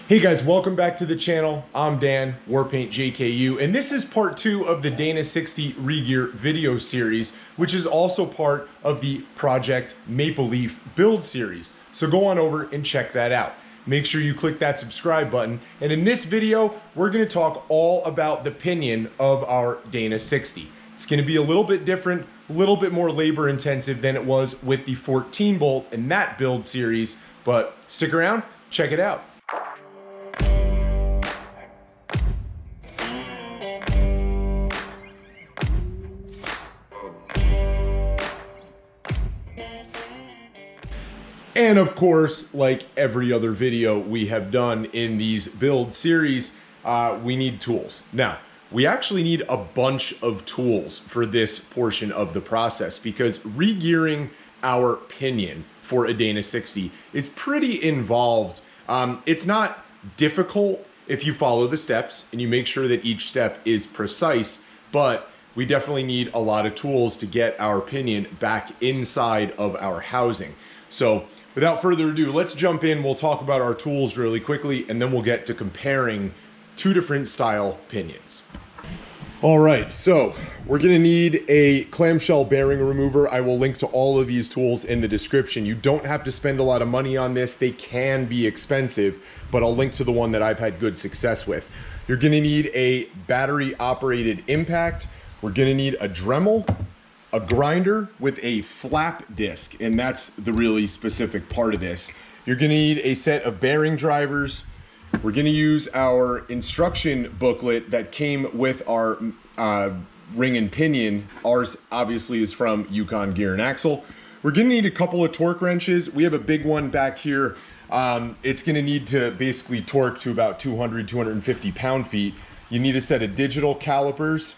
Hey guys, welcome back to the channel. I'm Dan, Warpaint JKU, and this is part 2 of the Dana 60 Regear video series, which is also part of the Project Maple Leaf build series. So go on over and check that out. Make sure you click that subscribe button. And in this video, we're gonna talk all about the pinion of our Dana 60. It's gonna be a little bit different, a little bit more labor intensive than it was with the 14 bolt in that build series, but stick around, check it out. And of course, like every other video we have done in these build series, we need tools. Now, we actually need a bunch of tools for this portion of the process because regearing our pinion for a Dana 60 is pretty involved. It's not difficult if you follow the steps and you make sure that each step is precise, but we definitely need a lot of tools to get our pinion back inside of our housing. So without further ado, let's jump in. We'll talk about our tools really quickly, and then we'll get to comparing two different style pinions. All right, so we're gonna need a clamshell bearing remover. I will link to all of these tools in the description. You don't have to spend a lot of money on this. They can be expensive, but I'll link to the one that I've had good success with. You're gonna need a battery operated impact. We're gonna need a DREMEL, a grinder with a flap disc, and that's the really specific part of this. You're gonna need a set of bearing drivers. We're gonna use our instruction booklet that came with our ring and pinion. Ours obviously is from Yukon Gear and Axle. We're gonna need a couple of torque wrenches. We have a big one back here. It's gonna need to basically torque to about 200, 250 pound-feet. You need a set of digital calipers.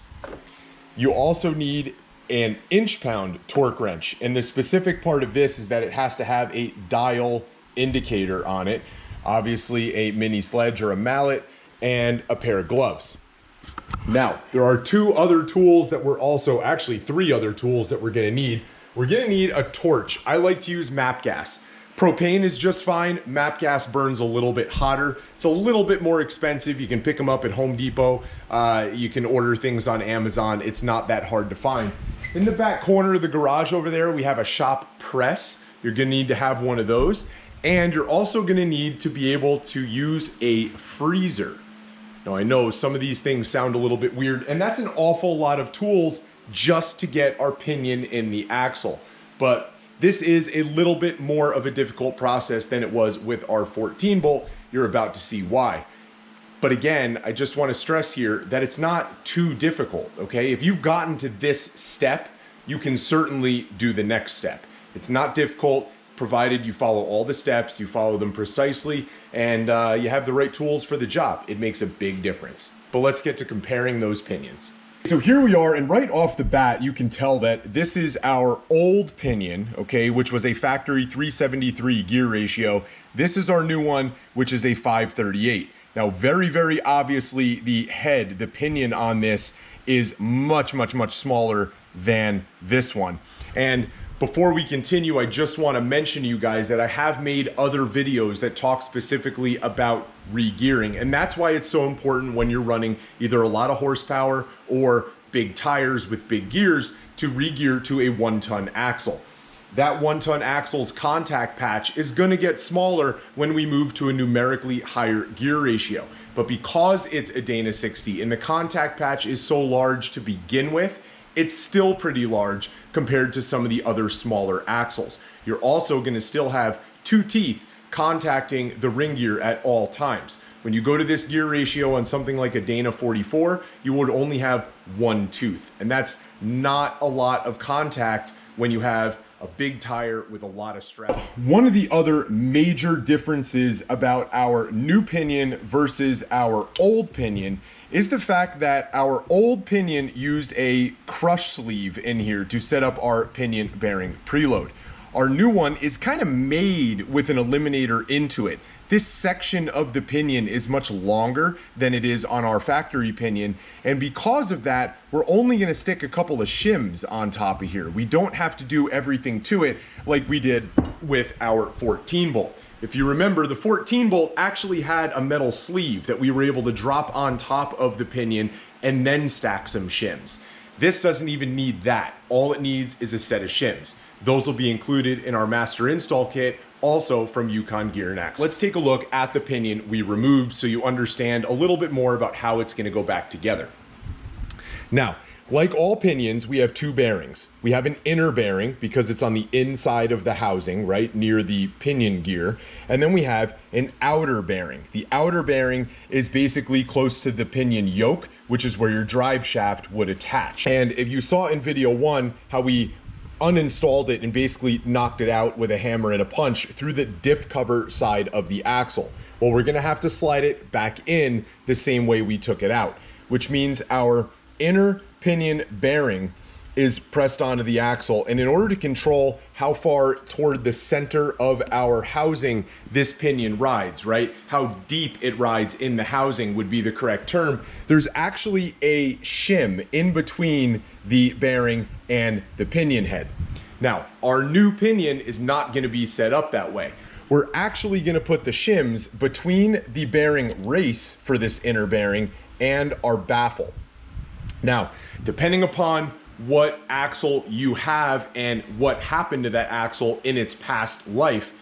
You also need an inch-pound torque wrench, and the specific part of this is that it has to have a dial indicator on it, obviously a mini sledge or a mallet, and a pair of gloves. Now, there are two other tools that we're also, actually three other tools that we're gonna need. We're gonna need a torch. I like to use MAP gas. Propane is just fine. MAP gas burns a little bit hotter. It's a little bit more expensive. You can pick them up at Home Depot. You can order things on Amazon. It's not that hard to find. In the back corner of the garage over there, we have a shop press. You're gonna need to have one of those. And you're also gonna need to be able to use a freezer. Now I know some of these things sound a little bit weird, and that's an awful lot of tools just to get our pinion in the axle. But this is a little bit more of a difficult process than it was with our 14 bolt. You're about to see why. But again, I just want to stress here that it's not too difficult, okay? If you've gotten to this step, you can certainly do the next step. It's not difficult, provided you follow all the steps, you follow them precisely, and you have the right tools for the job. It makes a big difference. But let's get to comparing those pinions. So here we are, and right off the bat, you can tell that this is our old pinion, okay, which was a factory 373 gear ratio. This is our new one, which is a 538. Now, very, very obviously, the head, the pinion on this is much, much, much smaller than this one. And before we continue, I just want to mention to you guys that I have made other videos that talk specifically about regearing, and that's why it's so important when you're running either a lot of horsepower or big tires with big gears to regear to a 1-ton axle. That 1-ton axle's contact patch is going to get smaller when we move to a numerically higher gear ratio. But because it's a Dana 60 and the contact patch is so large to begin with, it's still pretty large compared to some of the other smaller axles. You're also going to still have two teeth contacting the ring gear at all times. When you go to this gear ratio on something like a Dana 44, you would only have one tooth. And that's not a lot of contact when you have a big tire with a lot of stress. One of the other major differences about our new pinion versus our old pinion is the fact that our old pinion used a crush sleeve in here to set up our pinion bearing preload. Our new one is kind of made with an eliminator into it. This section of the pinion is much longer than it is on our factory pinion, and because of that, we're only going to stick a couple of shims on top of here. We don't have to do everything to it like we did with our 14 bolt. If you remember, the 14 bolt actually had a metal sleeve that we were able to drop on top of the pinion and then stack some shims. This doesn't even need that. All it needs is a set of shims. Those will be included in our master install kit, also from Yukon Gear and Axle. Let's take a look at the pinion we removed so you understand a little bit more about how it's gonna go back together. Now, like all pinions, we have two bearings. We have an inner bearing because it's on the inside of the housing, right, near the pinion gear. And then we have an outer bearing. The outer bearing is basically close to the pinion yoke, which is where your drive shaft would attach. And if you saw in video 1 how we uninstalled it and basically knocked it out with a hammer and a punch through the diff cover side of the axle, well, we're gonna have to slide it back in the same way we took it out, which means our inner pinion bearing is pressed onto the axle, and in order to control how far toward the center of our housing this pinion rides, right, how deep it rides in the housing would be the correct term, there's actually a shim in between the bearing and the pinion head. Now, our new pinion is not going to be set up that way. We're actually going to put the shims between the bearing race for this inner bearing and our baffle. Now, depending upon what axle you have and what happened to that axle in its past life,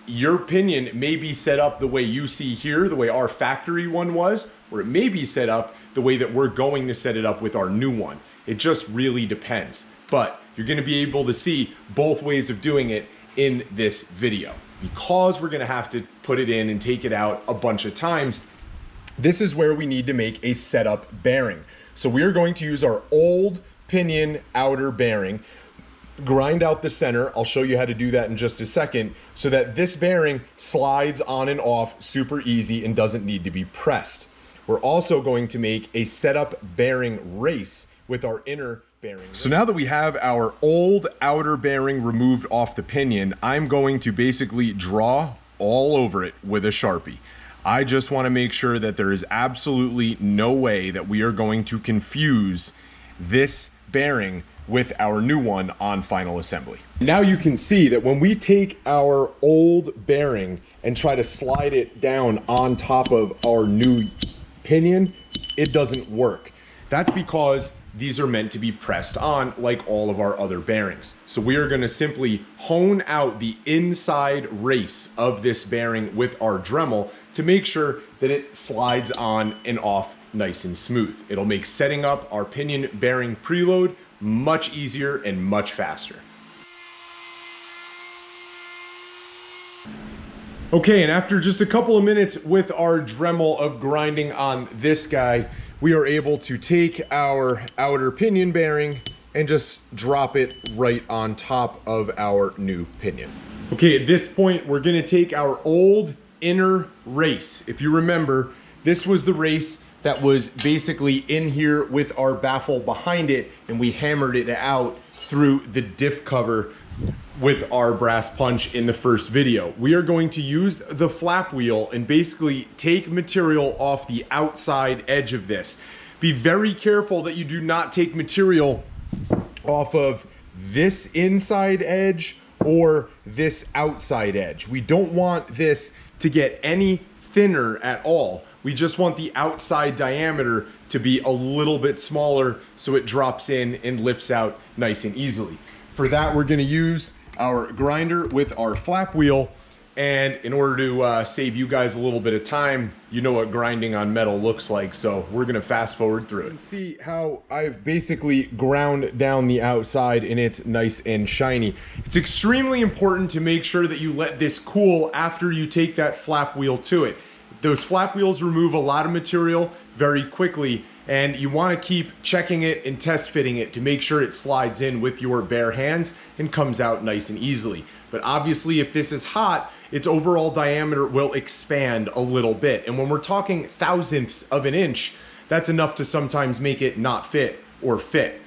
your pinion may be set up the way you see here, the way our factory one was, or it may be set up the way that we're going to set it up with our new one. It just really depends. But you're going to be able to see both ways of doing it in this video. Because we're going to have to put it in and take it out a bunch of times, this is where we need to make a setup bearing. So we are going to use our old pinion outer bearing, grind out the center. I'll show you how to do that in just a second, so that this bearing slides on and off super easy and doesn't need to be pressed. We're also going to make a setup bearing race with our inner bearing. So now that we have our old outer bearing removed off the pinion, I'm going to basically draw all over it with a Sharpie. I just want to make sure that there is absolutely no way that we are going to confuse this bearing with our new one on final assembly. Now you can see that when we take our old bearing and try to slide it down on top of our new pinion, it doesn't work. That's because these are meant to be pressed on like all of our other bearings. So we are going to simply hone out the inside race of this bearing with our Dremel to make sure that it slides on and off nice and smooth. It'll make setting up our pinion bearing preload much easier and much faster. Okay, and after just a couple of minutes with our Dremel of grinding on this guy, we are able to take our outer pinion bearing and just drop it right on top of our new pinion. Okay, at this point, we're gonna take our old inner race. If you remember, this was the race that was basically in here with our baffle behind it, and we hammered it out through the diff cover with our brass punch in the first video. We are going to use the flap wheel and basically take material off the outside edge of this. Be very careful that you do not take material off of this inside edge or this outside edge. We don't want this to get any thinner at all. We just want the outside diameter to be a little bit smaller so it drops in and lifts out nice and easily. For that, we're gonna use our grinder with our flap wheel. And in order to save you guys a little bit of time, you know what grinding on metal looks like, so we're gonna fast forward through it. See how I've basically ground down the outside and it's nice and shiny. It's extremely important to make sure that you let this cool after you take that flap wheel to it. Those flap wheels remove a lot of material very quickly, and you want to keep checking it and test fitting it to make sure it slides in with your bare hands and comes out nice and easily. But obviously, if this is hot, its overall diameter will expand a little bit. And when we're talking thousandths of an inch, that's enough to sometimes make it not fit or fit.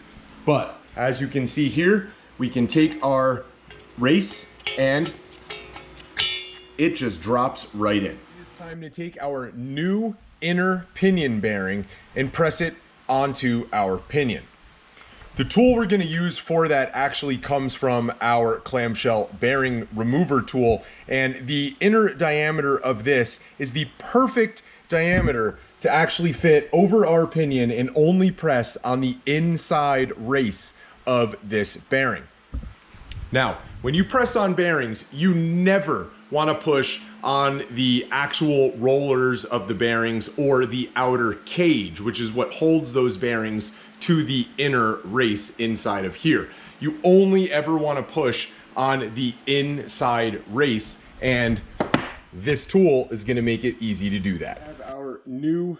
But as you can see here, we can take our race and it just drops right in. It's time to take our new inner pinion bearing and press it onto our pinion. The tool we're going to use for that actually comes from our clamshell bearing remover tool, and the inner diameter of this is the perfect diameter to actually fit over our pinion and only press on the inside race of this bearing. Now, when you press on bearings, you never want to push on the actual rollers of the bearings or the outer cage, which is what holds those bearings to the inner race inside of here. You only ever want to push on the inside race, and this tool is going to make it easy to do that. We have our new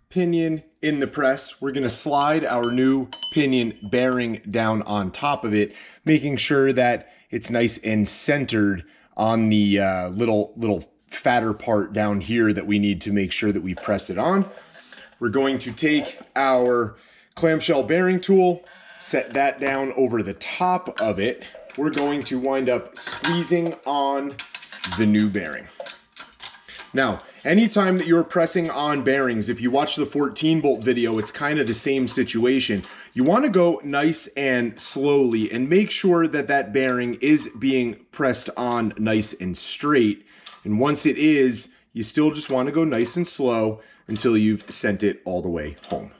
pinion in the press. We're going to slide our new pinion bearing down on top of it, making sure that it's nice and centered on the little fatter part down here that we need to make sure that we press it on. We're going to take our clamshell bearing tool, set that down over the top of it. We're going to wind up squeezing on the new bearing. Now, anytime that you're pressing on bearings, if you watch the 14 bolt video, it's kind of the same situation. You want to go nice and slowly and make sure that that bearing is being pressed on nice and straight. And once it is, you still just want to go nice and slow until you've sent it all the way home.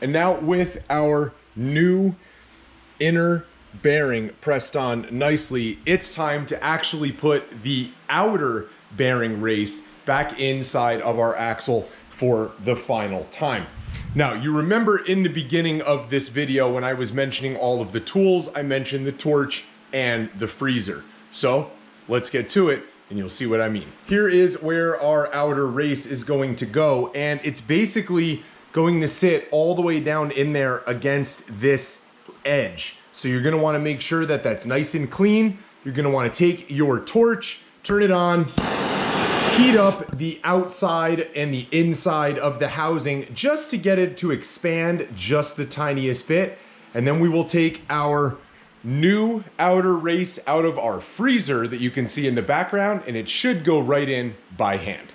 And now with our new inner bearing pressed on nicely, it's time to actually put the outer bearing race back inside of our axle for the final time. Now, you remember in the beginning of this video when I was mentioning all of the tools, I mentioned the torch and the freezer. So let's get to it and you'll see what I mean. Here is where our outer race is going to go, and it's basically going to sit all the way down in there against this edge. So you're going to want to make sure that that's nice and clean. You're going to want to take your torch, turn it on, heat up the outside and the inside of the housing just to get it to expand just the tiniest bit. And then we will take our new outer race out of our freezer that you can see in the background, and it should go right in by hand.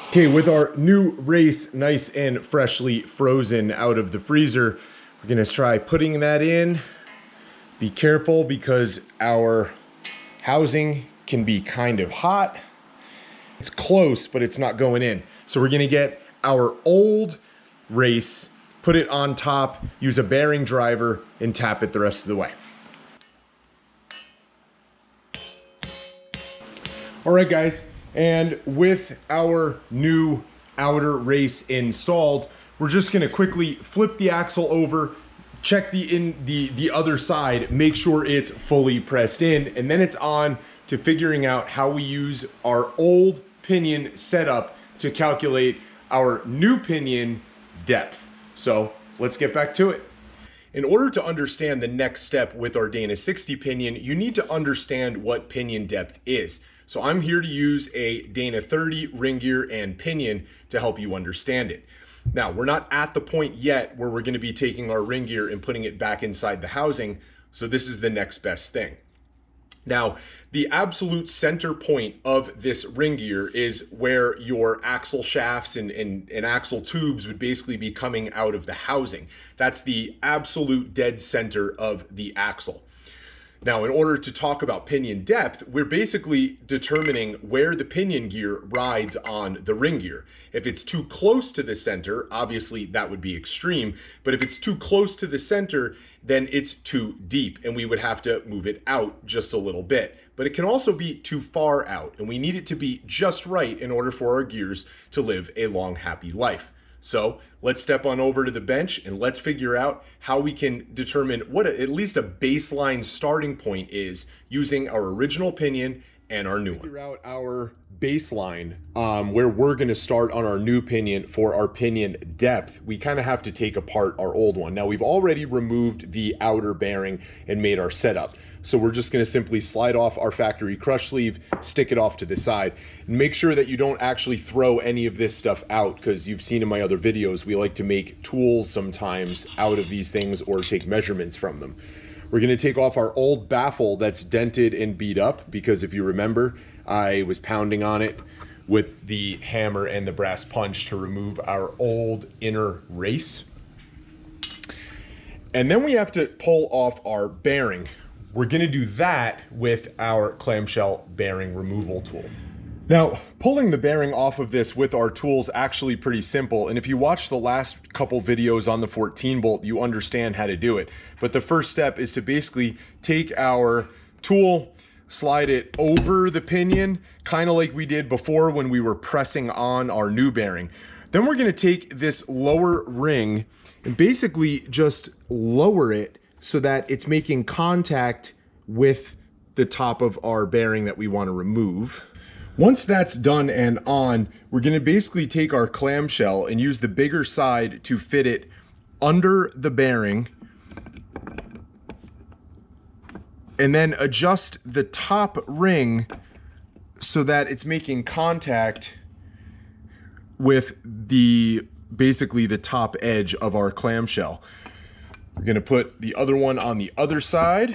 Okay, with our new race nice and freshly frozen out of the freezer, we're gonna try putting that in. Be careful because our housing can be kind of hot. It's close, but it's not going in. So we're gonna get our old race, put it on top, use a bearing driver, and tap it the rest of the way. All right, guys. And with our new outer race installed, we're just gonna quickly flip the axle over, check the other side, make sure it's fully pressed in, and then it's on to figuring out how we use our old pinion setup to calculate our new pinion depth. So let's get back to it. In order to understand the next step with our Dana 60 pinion, you need to understand what pinion depth is. So I'm here to use a Dana 30 ring gear and pinion to help you understand it. Now, we're not at the point yet where we're going to be taking our ring gear and putting it back inside the housing, so this is the next best thing. Now, the absolute center point of this ring gear is where your axle shafts and axle tubes would basically be coming out of the housing. That's the absolute dead center of the axle. Now, in order to talk about pinion depth, we're basically determining where the pinion gear rides on the ring gear. If it's too close to the center, obviously that would be extreme, but if it's too close to the center, then it's too deep and we would have to move it out just a little bit. But it can also be too far out, and we need it to be just right in order for our gears to live a long, happy life. So let's step on over to the bench and let's figure out how we can determine what at least a baseline starting point is using our original pinion and our new one. Figure out our baseline where we're going to start on our new pinion for our pinion depth. We kind of have to take apart our old one. Now we've already removed the outer bearing and made our setup. So we're just going to simply slide off our factory crush sleeve, stick it off to the side, and make sure that you don't actually throw any of this stuff out, because you've seen in my other videos, we like to make tools sometimes out of these things or take measurements from them. We're going to take off our old baffle that's dented and beat up, because if you remember, I was pounding on it with the hammer and the brass punch to remove our old inner race. And then we have to pull off our bearing. We're gonna do that with our clamshell bearing removal tool. Now, pulling the bearing off of this with our tool is actually pretty simple. And if you watch the last couple videos on the 14 bolt, you understand how to do it. But the first step is to basically take our tool, slide it over the pinion, kind of like we did before when we were pressing on our new bearing. Then we're gonna take this lower ring and basically just lower it so that it's making contact with the top of our bearing that we wanna remove. Once that's done and on, we're gonna basically take our clamshell and use the bigger side to fit it under the bearing and then adjust the top ring so that it's making contact with basically the top edge of our clamshell. We're gonna put the other one on the other side,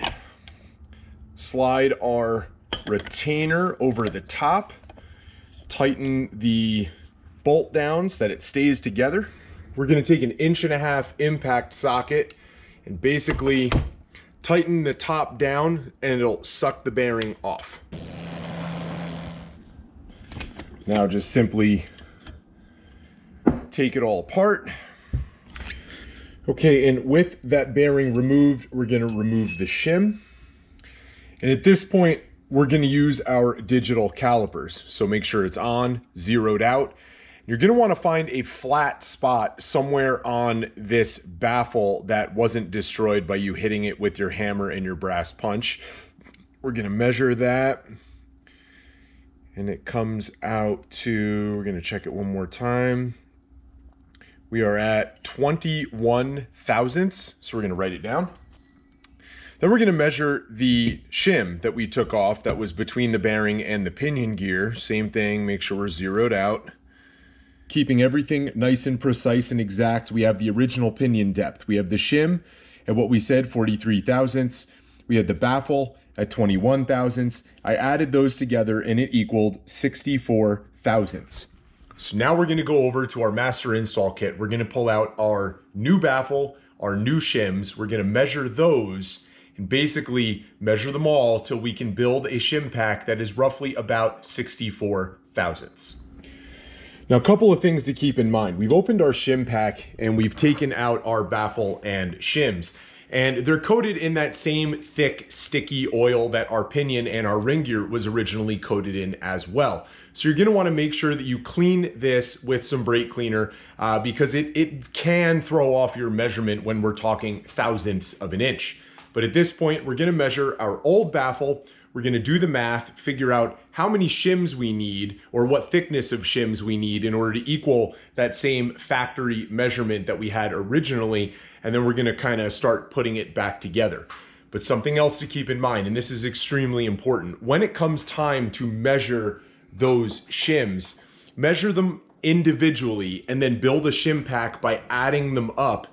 slide our retainer over the top, tighten the bolt down so that it stays together. We're gonna take an 1.5 inch impact socket and basically tighten the top down and it'll suck the bearing off. Now just simply take it all apart. Okay, and with that bearing removed, we're gonna remove the shim. And at this point, we're gonna use our digital calipers. So make sure it's on, zeroed out. You're gonna wanna find a flat spot somewhere on this baffle that wasn't destroyed by you hitting it with your hammer and your brass punch. We're gonna measure that. And it comes out to, we're gonna check it one more time. We are at 21 thousandths, so we're gonna write it down. Then we're gonna measure the shim that we took off that was between the bearing and the pinion gear. Same thing, make sure we're zeroed out. Keeping everything nice and precise and exact, we have the original pinion depth. We have the shim at what we said, 43 thousandths. We had the baffle at 21 thousandths. I added those together and it equaled 64 thousandths. So now we're gonna go over to our master install kit. We're gonna pull out our new baffle, our new shims. We're gonna measure those and basically measure them all till we can build a shim pack that is roughly about 64 thousandths. Now, a couple of things to keep in mind. We've opened our shim pack and we've taken out our baffle and shims. And they're coated in that same thick, sticky oil that our pinion and our ring gear was originally coated in as well. So you're gonna wanna make sure that you clean this with some brake cleaner because it can throw off your measurement when we're talking thousandths of an inch. But at this point, we're gonna measure our old baffle, we're gonna do the math, figure out how many shims we need or what thickness of shims we need in order to equal that same factory measurement that we had originally, and then we're gonna kind of start putting it back together. But something else to keep in mind, and this is extremely important, when it comes time to measure those shims, measure them individually and then build a shim pack by adding them up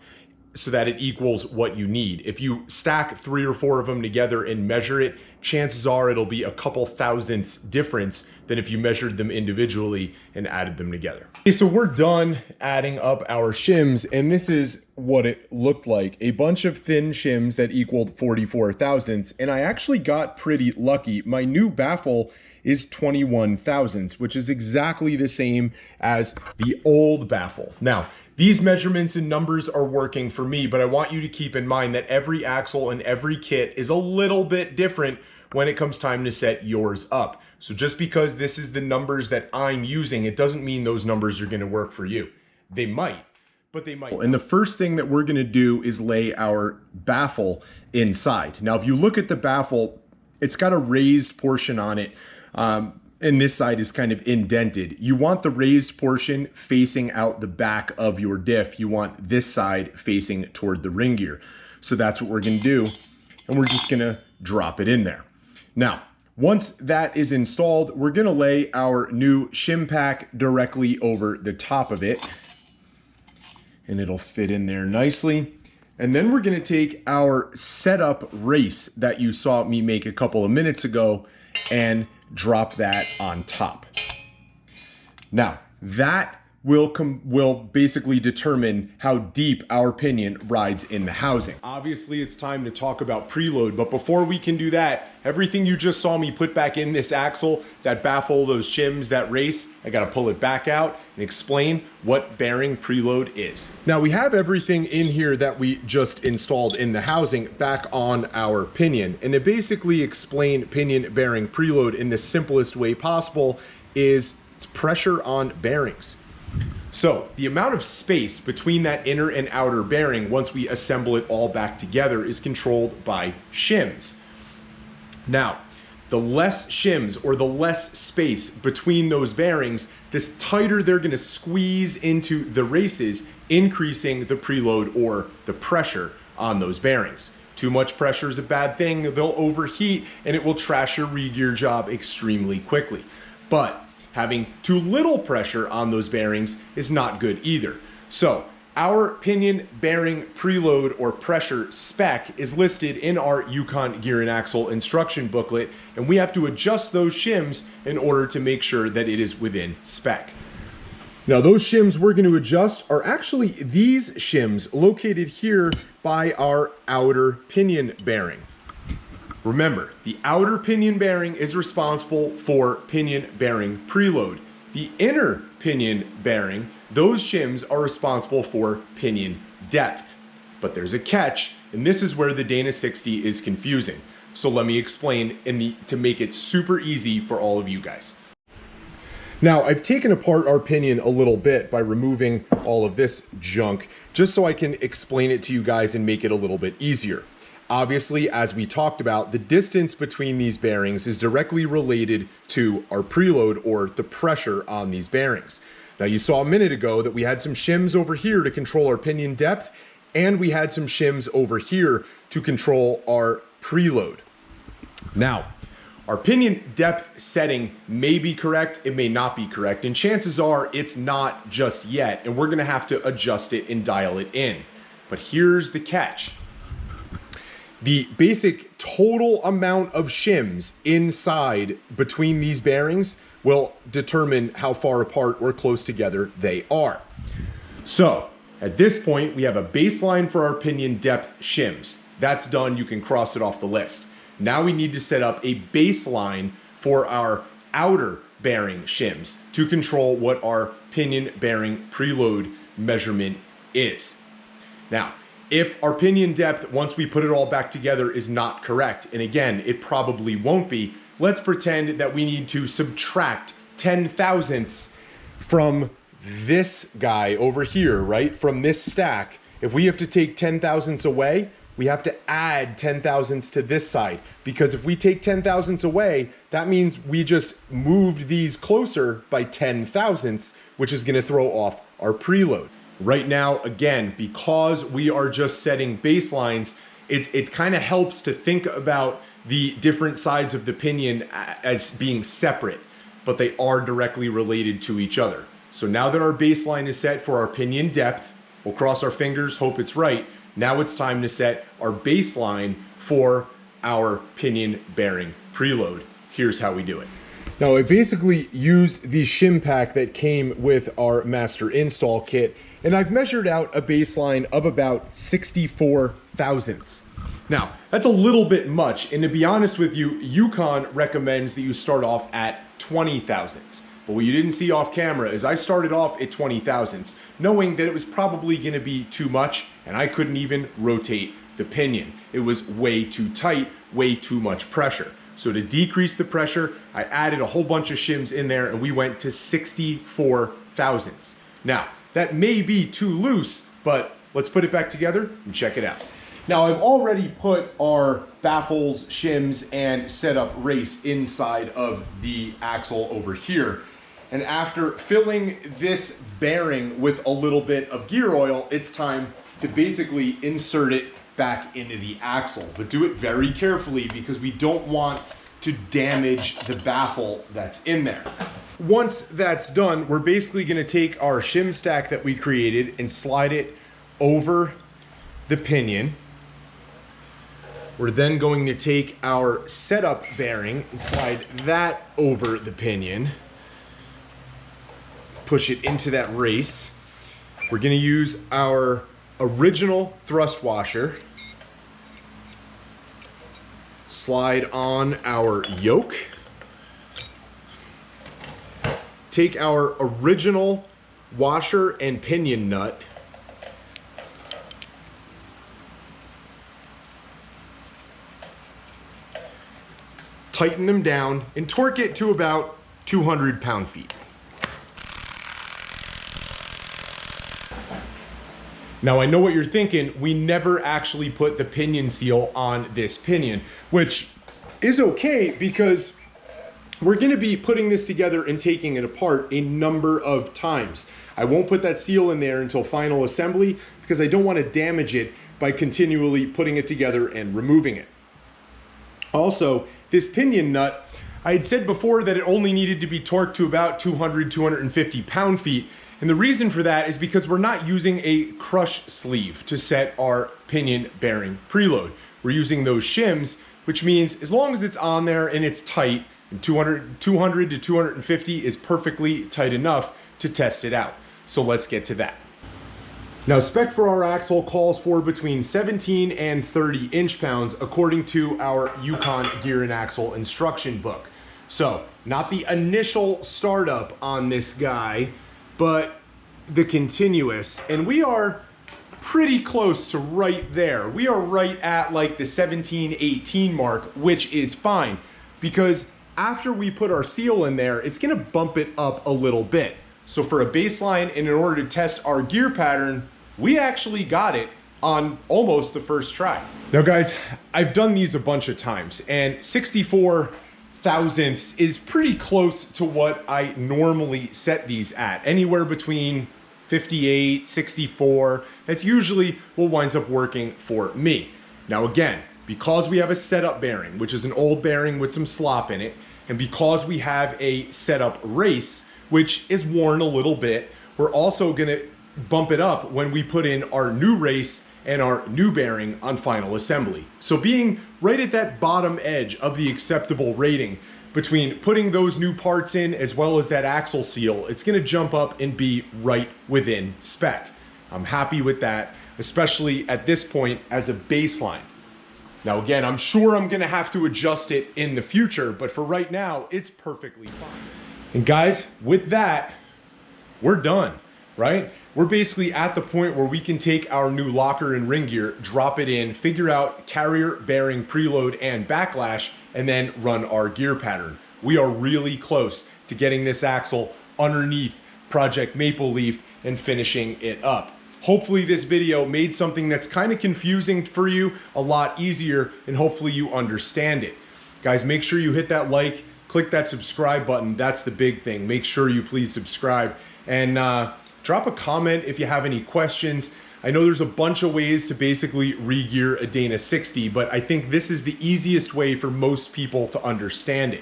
so that it equals what you need. If you stack 3 or 4 of them together and measure it, chances are it'll be a couple thousandths difference than if you measured them individually and added them together. Okay, so we're done adding up our shims, and this is what it looked like. A bunch of thin shims that equaled 44 thousandths, and I actually got pretty lucky. My new baffle is 21 thousandths, which is exactly the same as the old baffle. Now, these measurements and numbers are working for me, but I want you to keep in mind that every axle and every kit is a little bit different when it comes time to set yours up. So just because this is the numbers that I'm using, it doesn't mean those numbers are gonna work for you. They might, but they might. And the first thing that we're gonna do is lay our baffle inside. Now, if you look at the baffle, it's got a raised portion on it. And this side is kind of indented. You want the raised portion facing out the back of your diff. You want this side facing toward the ring gear. So that's what we're gonna do. And we're just gonna drop it in there. Now, once that is installed, we're gonna lay our new shim pack directly over the top of it. And it'll fit in there nicely. And then we're gonna take our setup race that you saw me make a couple of minutes ago and drop that on top. Now, that will basically determine how deep our pinion rides in the housing. Obviously, it's time to talk about preload, but before we can do that, everything you just saw me put back in this axle, that baffle, those shims, that race, I gotta pull it back out and explain what bearing preload is. Now, we have everything in here that we just installed in the housing back on our pinion, and to basically explain pinion bearing preload in the simplest way possible is it's pressure on bearings. So the amount of space between that inner and outer bearing once we assemble it all back together is controlled by shims. Now, the less shims or the less space between those bearings, the tighter they're going to squeeze into the races, increasing the preload or the pressure on those bearings. Too much pressure is a bad thing. They'll overheat and it will trash your regear job extremely quickly. But having too little pressure on those bearings is not good either. So our pinion bearing preload or pressure spec is listed in our Yukon Gear and Axle instruction booklet, and we have to adjust those shims in order to make sure that it is within spec. Now, those shims we're going to adjust are actually these shims located here by our outer pinion bearing. Remember, the outer pinion bearing is responsible for pinion bearing preload. The inner pinion bearing, those shims are responsible for pinion depth. But there's a catch, and this is where the Dana 60 is confusing. So let me explain to make it super easy for all of you guys. Now, I've taken apart our pinion a little bit by removing all of this junk, just so I can explain it to you guys and make it a little bit easier. Obviously, as we talked about, the distance between these bearings is directly related to our preload or the pressure on these bearings. Now, you saw a minute ago that we had some shims over here to control our pinion depth, and we had some shims over here to control our preload. Now, our pinion depth setting may be correct, it may not be correct, and chances are it's not just yet, and we're gonna have to adjust it and dial it in. But here's the catch. The basic total amount of shims inside between these bearings will determine how far apart or close together they are. So at this point, we have a baseline for our pinion depth shims. That's done, you can cross it off the list. Now we need to set up a baseline for our outer bearing shims to control what our pinion bearing preload measurement is. Now, if our pinion depth, once we put it all back together, is not correct, and again, it probably won't be, let's pretend that we need to subtract 10 thousandths from this guy over here, right? From this stack. If we have to take 10 thousandths away, we have to add 10 thousandths to this side, because if we take 10 thousandths away, that means we just moved these closer by 10 thousandths, which is gonna throw off our preload. Right now, again, because we are just setting baselines, it kind of helps to think about the different sides of the pinion as being separate, but they are directly related to each other. So now that our baseline is set for our pinion depth, we'll cross our fingers, hope it's right. Now it's time to set our baseline for our pinion bearing preload. Here's how we do it. Now, I basically used the shim pack that came with our master install kit, and I've measured out a baseline of about 64 thousandths. Now, that's a little bit much, and to be honest with you, Yukon recommends that you start off at 20 thousandths. But what you didn't see off camera is I started off at 20 thousandths, knowing that it was probably gonna be too much, and I couldn't even rotate the pinion. It was way too tight, way too much pressure. So to decrease the pressure, I added a whole bunch of shims in there, and we went to 64 thousandths. Now, that may be too loose, but let's put it back together and check it out. Now, I've already put our baffles, shims, and setup race inside of the axle over here. And after filling this bearing with a little bit of gear oil, it's time to basically insert it back into the axle. But do it very carefully because we don't want to damage the baffle that's in there. Once that's done, we're basically gonna take our shim stack that we created and slide it over the pinion. We're then going to take our setup bearing and slide that over the pinion. Push it into that race. We're going to use our original thrust washer. Slide on our yoke. Take our original washer and pinion nut. Tighten them down and torque it to about 200 pound-feet. Now I know what you're thinking, we never actually put the pinion seal on this pinion, which is okay because we're gonna be putting this together and taking it apart a number of times. I won't put that seal in there until final assembly because I don't wanna damage it by continually putting it together and removing it. Also, this pinion nut, I had said before that it only needed to be torqued to about 200, 250 pound-feet. And the reason for that is because we're not using a crush sleeve to set our pinion bearing preload. We're using those shims, which means as long as it's on there and it's tight, and 200 to 250 is perfectly tight enough to test it out. So let's get to that. Now, spec for our axle calls for between 17 and 30 inch-pounds according to our Yukon gear and axle instruction book. So, not the initial startup on this guy, but the continuous, and we are pretty close to right there. We are right at like the 17, 18 mark, which is fine because after we put our seal in there, it's gonna bump it up a little bit. So for a baseline and in order to test our gear pattern, we actually got it on almost the first try. Now guys, I've done these a bunch of times and 64 thousandths is pretty close to what I normally set these at. Anywhere between 58, 64, that's usually what winds up working for me. Now again, because we have a setup bearing, which is an old bearing with some slop in it, and because we have a setup race, which is worn a little bit, we're also gonna bump it up when we put in our new race and our new bearing on final assembly. So being right at that bottom edge of the acceptable rating between putting those new parts in as well as that axle seal, it's gonna jump up and be right within spec. I'm happy with that, especially at this point as a baseline. Now again, I'm sure I'm gonna have to adjust it in the future, but for right now, it's perfectly fine. And guys, with that, we're done, right? We're basically at the point where we can take our new locker and ring gear, drop it in, figure out carrier, bearing, preload, and backlash, and then run our gear pattern. We are really close to getting this axle underneath Project Maple Leaf and finishing it up. Hopefully this video made something that's kind of confusing for you a lot easier, and hopefully you understand it. Guys, make sure you hit that like, click that subscribe button. That's the big thing. Make sure you please subscribe, and drop a comment if you have any questions. I know there's a bunch of ways to basically re-gear a Dana 60, but I think this is the easiest way for most people to understand it.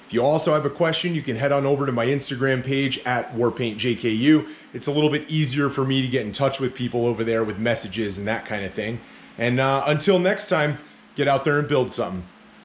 If you also have a question, you can head on over to my Instagram page at WarpaintJKU. It's a little bit easier for me to get in touch with people over there with messages and that kind of thing. And until next time, get out there and build something.